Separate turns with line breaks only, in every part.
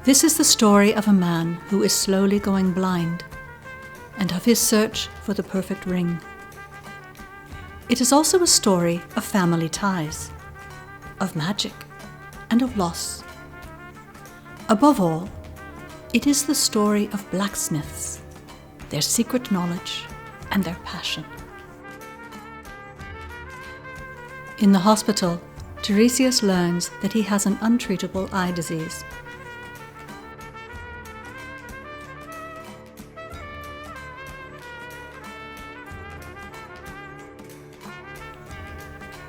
This is the story of a man who is slowly going blind, and of his search for the perfect ring. It is also a story of family ties, of magic, and of loss. Above all, it is the story of blacksmiths, their secret knowledge, and their passion. In the hospital, Tiresias learns that he has an untreatable eye disease.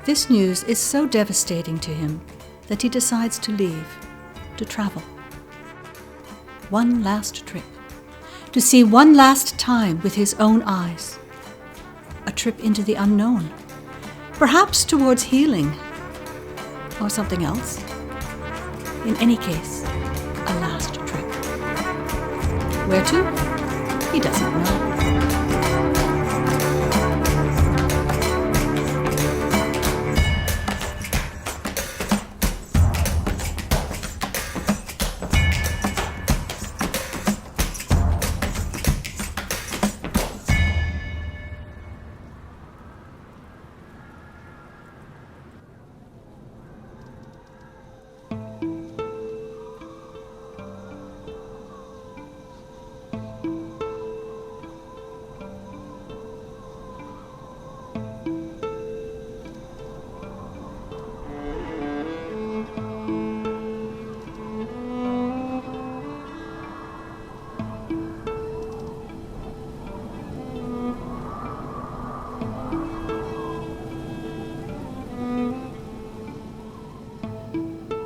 This news is so devastating to him that he decides to leave, to travel. One last trip, to see one last time with his own eyes. A trip into the unknown, perhaps towards healing, or something else. In any case, a last trip. Where to? He doesn't know.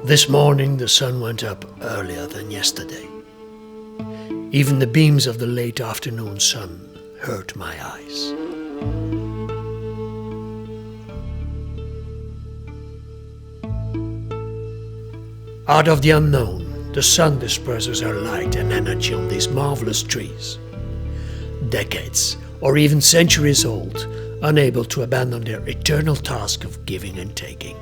This morning the sun went up earlier than yesterday. Even the beams of the late afternoon sun hurt my eyes. Out of the unknown, the sun disperses her light and energy on these marvelous trees. Decades, or even centuries old, unable to abandon their eternal task of giving and taking.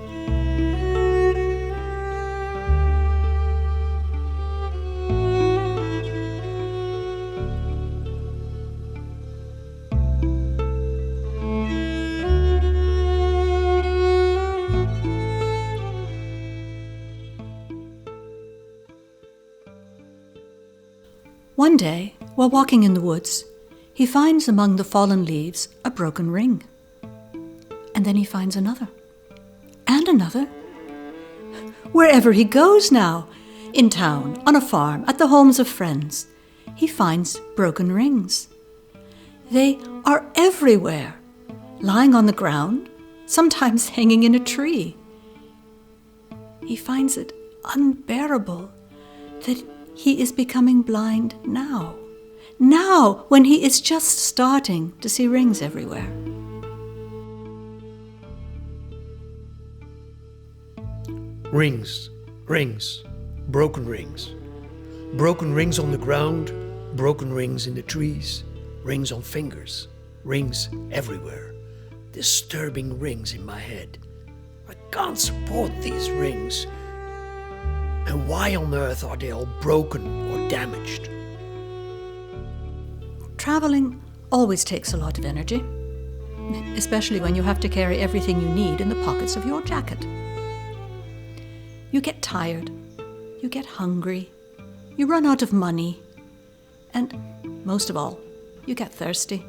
One day, while walking in the woods, he finds among the fallen leaves a broken ring. And then he finds another. And another. Wherever he goes now, in town, on a farm, at the homes of friends, he finds broken rings. They are everywhere, lying on the ground, sometimes hanging in a tree. He finds it unbearable that he is becoming blind now. Now, when he is just starting to see rings everywhere.
Rings, broken rings. Broken rings on the ground, broken rings in the trees, rings on fingers, rings everywhere. Disturbing rings in my head. I can't support these rings. And why on earth are they all broken or damaged?
Traveling always takes a lot of energy, especially when you have to carry everything you need in the pockets of your jacket. You get tired, you get hungry, you run out of money, and most of all, you get thirsty.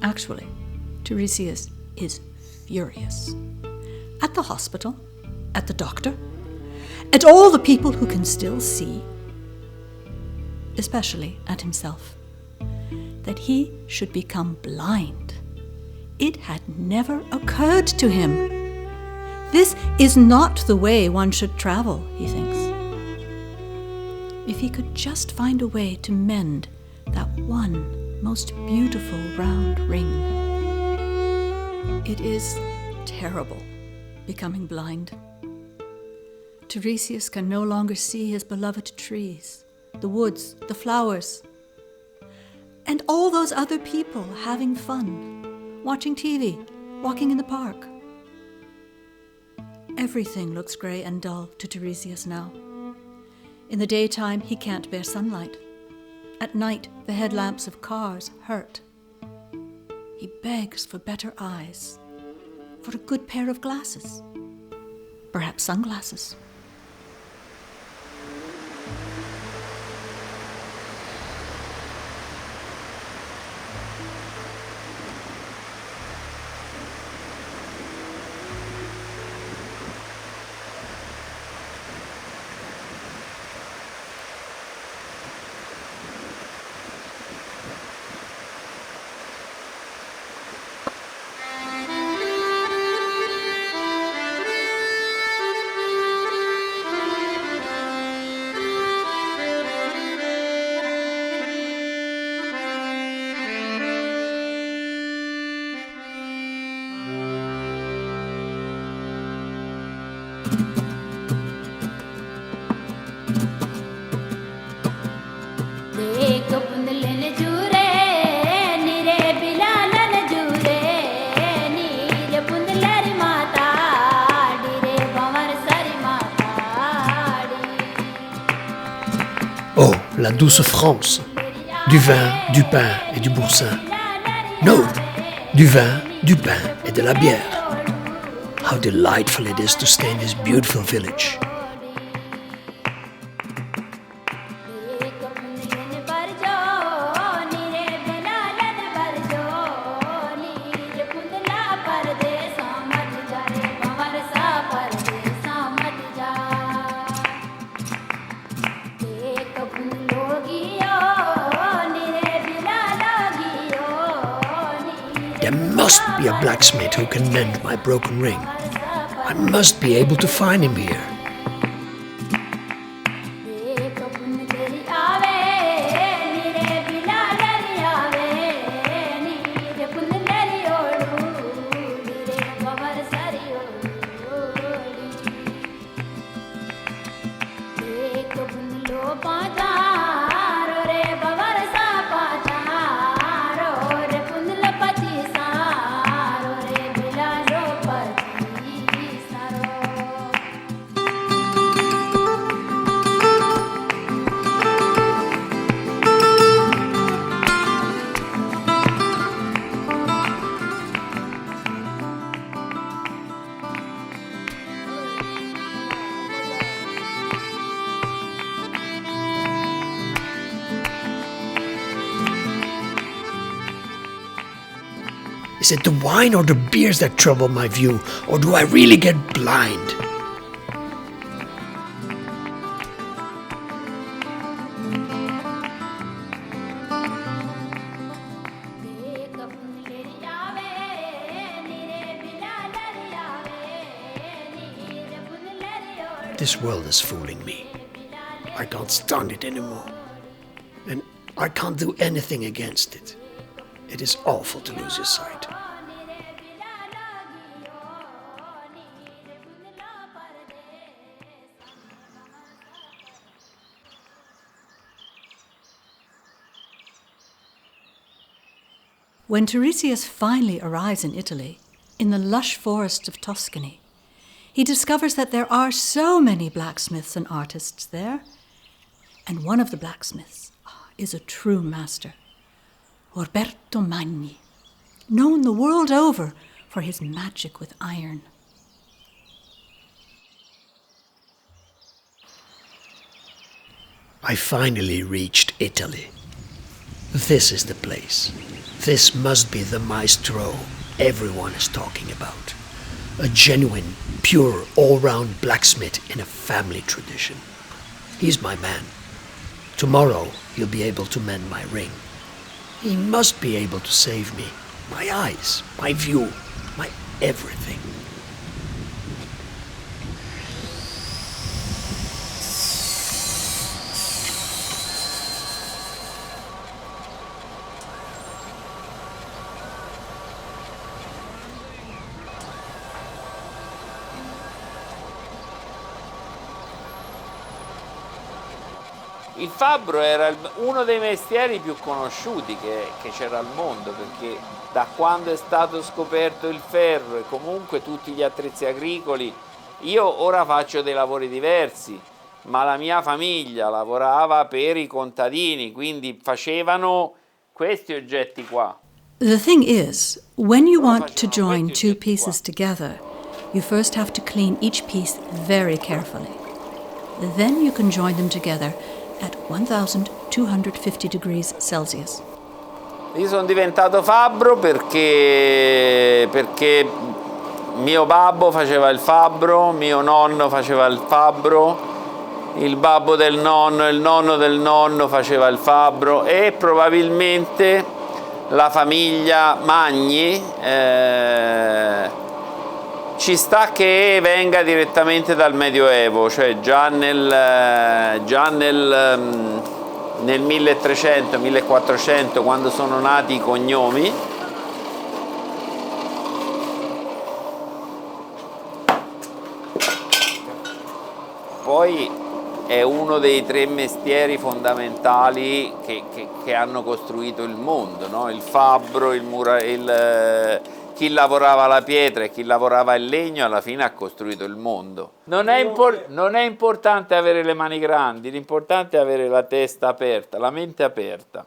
Actually, Tiresias is furious. At the hospital, at the doctor, at all the people who can still see, especially at himself, that he should become blind. It had never occurred to him. This is not the way one should travel, he thinks. If he could just find a way to mend that one most beautiful round ring. It is terrible becoming blind. Tiresias can no longer see his beloved trees, the woods, the flowers, and all those other people having fun, watching TV, walking in the park. Everything looks grey and dull to Tiresias now. In the daytime, he can't bear sunlight. At night, the headlamps of cars hurt. He begs for better eyes, for a good pair of glasses, perhaps sunglasses.
Oh, la douce France, du vin, du pain et du boursin. No, du vin, du pain et de la bière. How delightful it is to stay in this beautiful village. There must be a blacksmith who can mend my broken ring. I must be able to find him here. Is it the wine or the beers that trouble my view, or do I really get blind? This world is fooling me. I can't stand it anymore. And I can't do anything against it. It is awful to lose your sight.
When Tiresias finally arrives in Italy, in the lush forests of Tuscany, he discovers that there are so many blacksmiths and artists there. And one of the blacksmiths is a true master, Roberto Magni, known the world over for his magic with iron.
I finally reached Italy. This is the place. This must be the Maestro everyone is talking about. A genuine, pure, all-round blacksmith in a family tradition. He's my man. Tomorrow he'll be able to mend my ring. He must be able to save me. My eyes, my view, my everything.
Il fabbro era uno dei mestieri più conosciuti che c'era al mondo, perché da quando è stato scoperto il ferro e comunque tutti gli attrezzi agricoli, io ora faccio dei lavori diversi, ma la mia famiglia lavorava per i contadini, quindi facevano questi oggetti qua.
The thing is, when you want to
Facevano
join
questi
two
oggetti qua.
pieces together, you first have to clean each piece very carefully. Then you can join them together at 1250 degrees Celsius.
Io sono diventato fabbro perché mio babbo faceva il fabbro, mio nonno faceva il fabbro, il babbo del nonno e il nonno del nonno faceva il fabbro e probabilmente la famiglia Magni ci sta che venga direttamente dal Medioevo, cioè già nel 1300-1400, quando sono nati i cognomi. Poi è uno dei tre mestieri fondamentali che hanno costruito il mondo, no? Il fabbro, chi lavorava la pietra e chi lavorava il legno alla fine ha costruito il mondo. Non è importante avere le mani grandi, l'importante è avere la testa aperta, la mente aperta.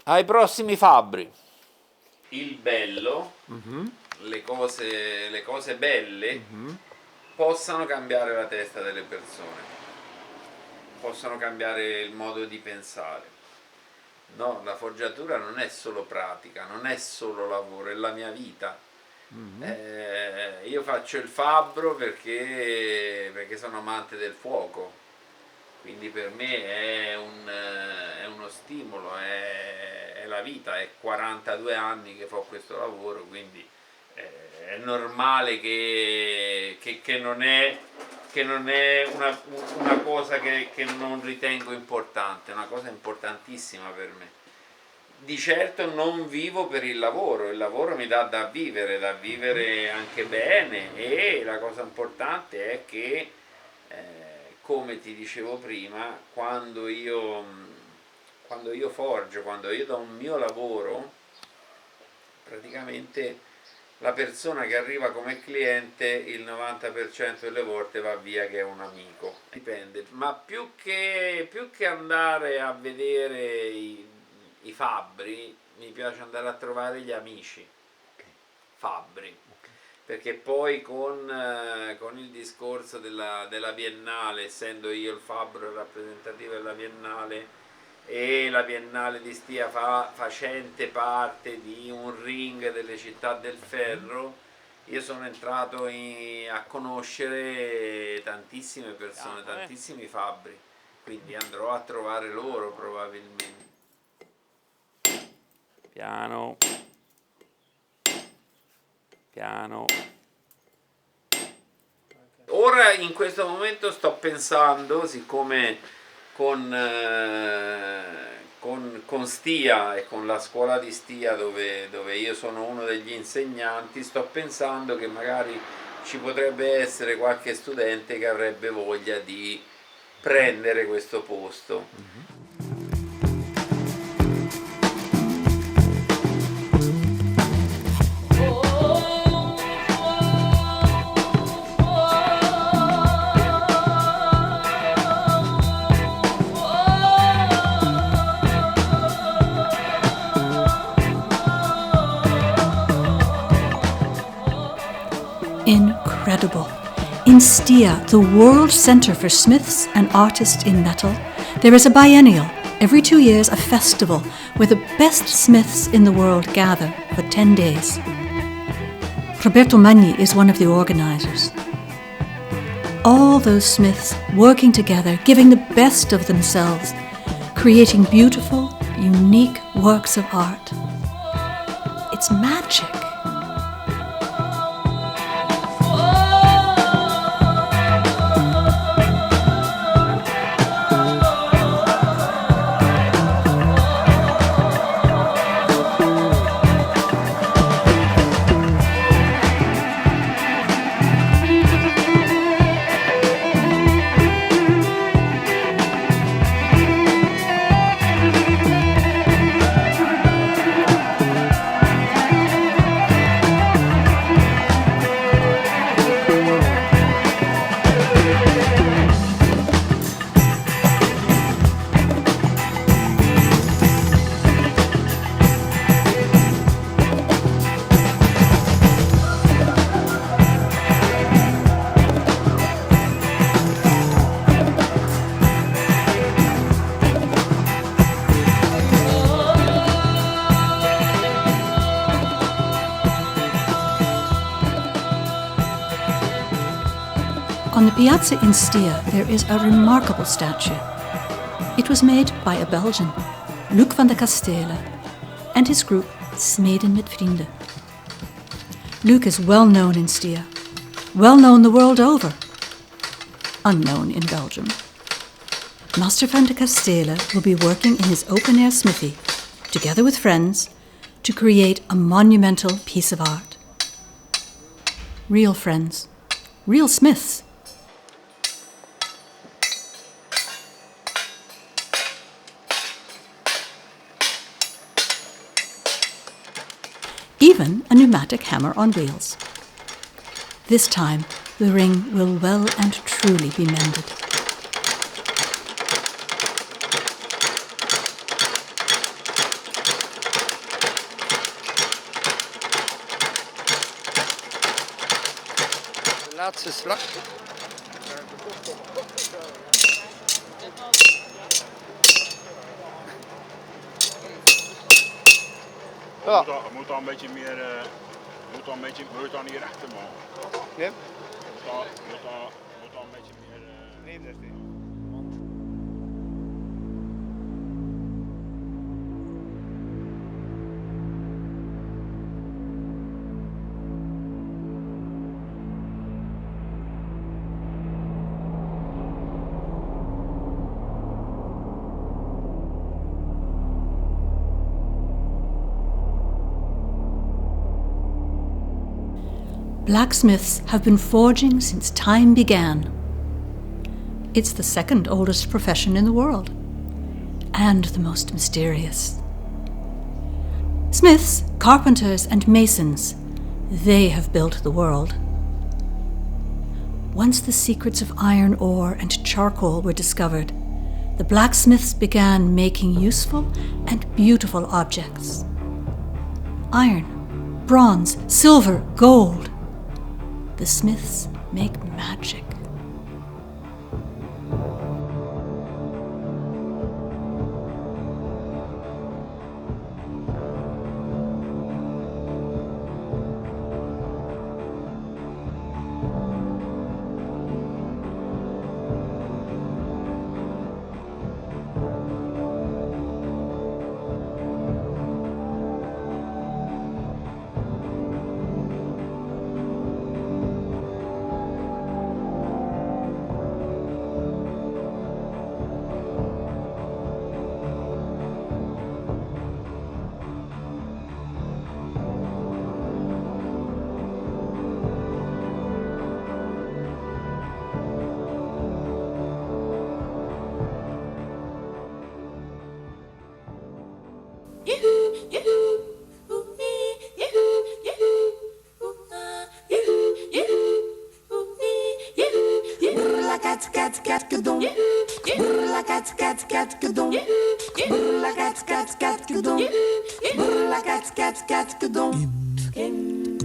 Ai prossimi fabbri. Il bello, le cose belle, possano cambiare la testa delle persone, possono cambiare il modo di pensare. No, la forgiatura non è solo pratica, non è solo lavoro, è la mia vita. Io faccio il fabbro perché sono amante del fuoco, quindi per me è uno stimolo, è la vita, è 42 anni che faccio questo lavoro, quindi è normale che non è che non è una cosa che non ritengo importante, è una cosa importantissima per me. Di certo non vivo per il lavoro mi dà da vivere anche bene, e la cosa importante è che, come ti dicevo prima, quando io forgio, quando io do un mio lavoro, praticamente la persona che arriva come cliente il 90% delle volte va via che è un amico. Dipende, ma più che andare a vedere i fabbri, mi piace andare a trovare gli amici fabbri, perché poi con il discorso della Biennale, essendo io il fabbro rappresentativo della Biennale, e la Biennale di Stia facente parte di un ring delle città del ferro, io sono entrato a conoscere tantissime persone, tantissimi fabbri, quindi andrò a trovare loro probabilmente. Piano, piano. Ora in questo momento sto pensando, siccome con Stia e con la scuola di Stia dove io sono uno degli insegnanti, sto pensando che magari ci potrebbe essere qualche studente che avrebbe voglia di prendere questo posto.
Incredible. In Stia, the world centre for smiths and artists in metal, there is a biennial, every 2 years a festival where the best smiths in the world gather for 10 days. Roberto Magni is one of the organisers. All those smiths working together, giving the best of themselves, creating beautiful, unique works of art. It's magic. On the piazza in Stia, there is a remarkable statue. It was made by a Belgian, Luc van de Kastelen, and his group Smeden met Vrienden. Luc is well known in Stia, well known the world over, unknown in Belgium. Master van de Kastelen will be working in his open-air smithy, together with friends, to create a monumental piece of art. Real friends, real smiths. Even a pneumatic hammer on wheels. This time, the ring will well and truly be mended.
De laatste slag.
Ja. Moet al een beetje meer, moet dan niet rechter man.
Nee?
Moet al een beetje meer.
Nee, dat is niet.
Blacksmiths have been forging since time began. It's the second oldest profession in the world, and the most mysterious. Smiths, carpenters, and masons, they have built the world. Once the secrets of iron ore and charcoal were discovered, the blacksmiths began making useful and beautiful objects. Iron, bronze, silver, gold. The smiths make magic.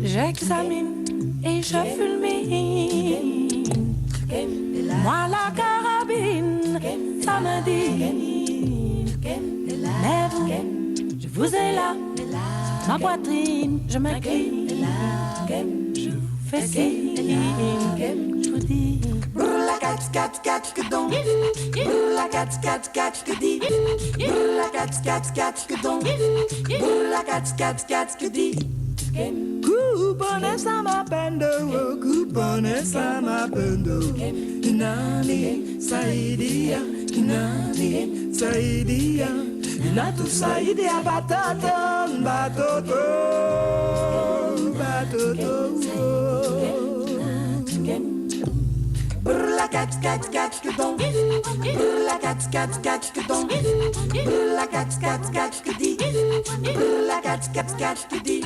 J'examine et je fulmine. Moi la carabine, ça me dit. Mais vous, je vous ai là, ma poitrine, je m'incline. Je vous fais signe, je vous dis. Brrla cat cat cat que donc. Brrla cat cat cat que dit. Brrla cat cat cat que donc. Brrla cat cat cat que dit. Coupon sama pendo, coupon sama pendo. Kinani saidia, kinani saidia. Inatu saidia bataton, batoto, batoto. Brrla cat cat cat que donc. Brrla cat cat cat que donc. Brrla cat cat cat que dit. Brrla cat cat cat que dit.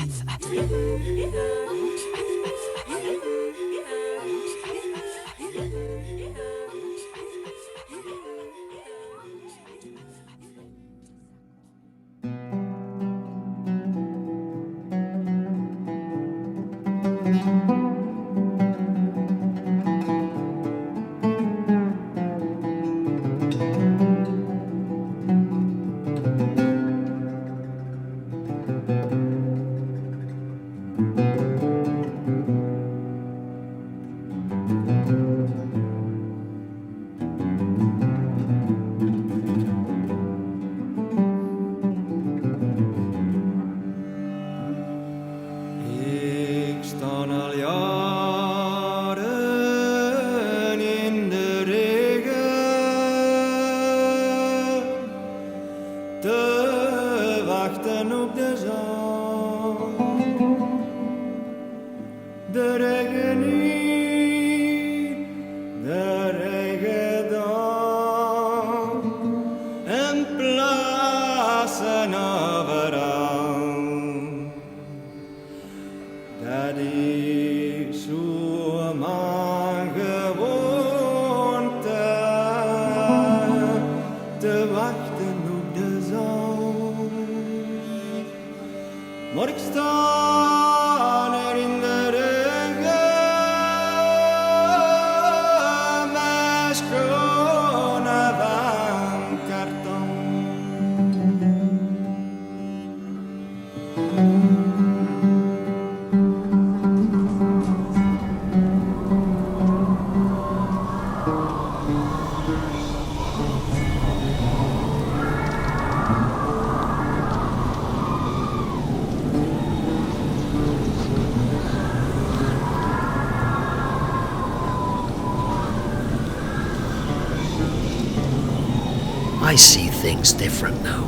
I see things different now.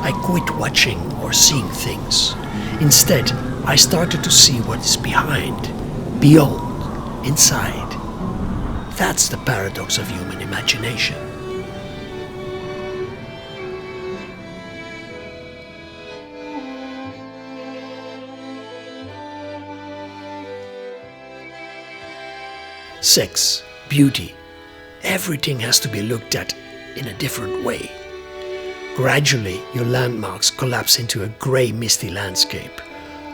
I quit watching or seeing things. Instead, I started to see what is behind, beyond, inside. That's the paradox of human imagination. Sex, beauty, everything has to be looked at in a different way. Gradually, your landmarks collapse into a grey, misty landscape,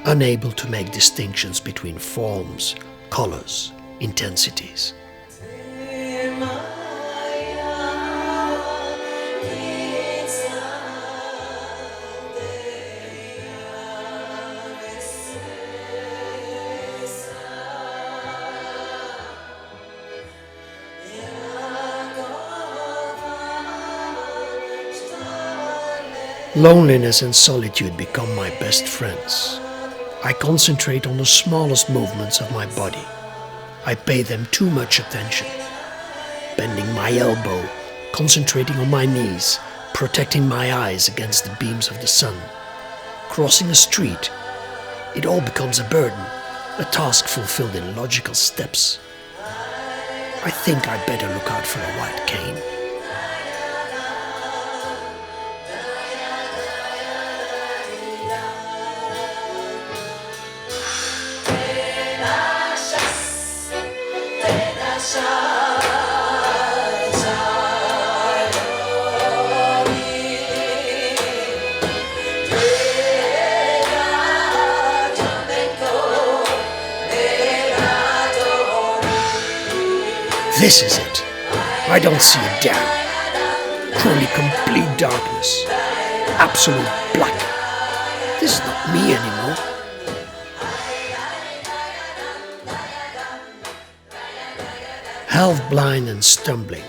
unable to make distinctions between forms, colors, intensities. Loneliness and solitude become my best friends. I concentrate on the smallest movements of my body. I pay them too much attention. Bending my elbow, concentrating on my knees, protecting my eyes against the beams of the sun. Crossing a street, it all becomes a burden, a task fulfilled in logical steps. I think I'd better look out for a white cane. This is it. I don't see a damn. Only complete darkness. Absolute black. This is not me anymore. Half blind and stumbling.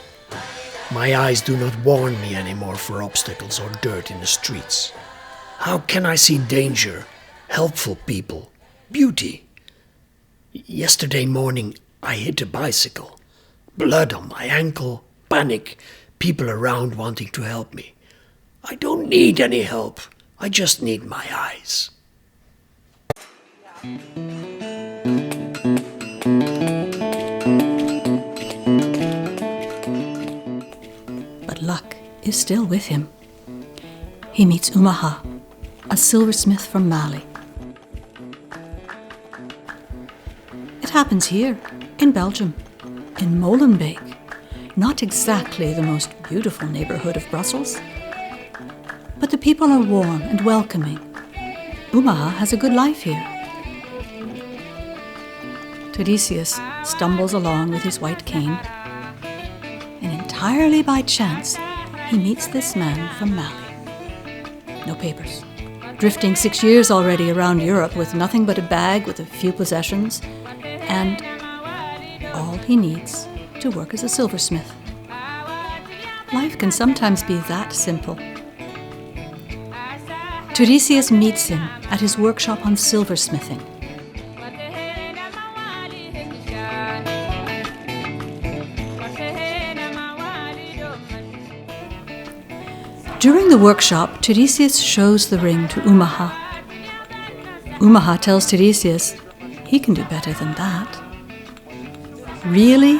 My eyes do not warn me anymore for obstacles or dirt in the streets. How can I see danger, helpful people, beauty? Yesterday morning I hit a bicycle. Blood on my ankle, panic, people around wanting to help me. I don't need any help. I just need my eyes.
But luck is still with him. He meets Oumaha, a silversmith from Mali. It happens here, in Belgium. In Molenbeek, not exactly the most beautiful neighborhood of Brussels. But the people are warm and welcoming. Oumaha has a good life here. Tiresias stumbles along with his white cane, and entirely by chance, he meets this man from Mali. No papers. Drifting 6 years already around Europe with nothing but a bag with a few possessions, and all he needs to work as a silversmith. Life can sometimes be that simple. Tiresias meets him at his workshop on silversmithing. During the workshop, Tiresias shows the ring to Oumaha. Oumaha tells Tiresias he can do better than that. Really?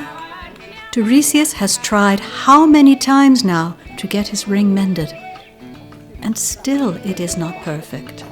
Tiresias has tried how many times now to get his ring mended, and still it is not perfect.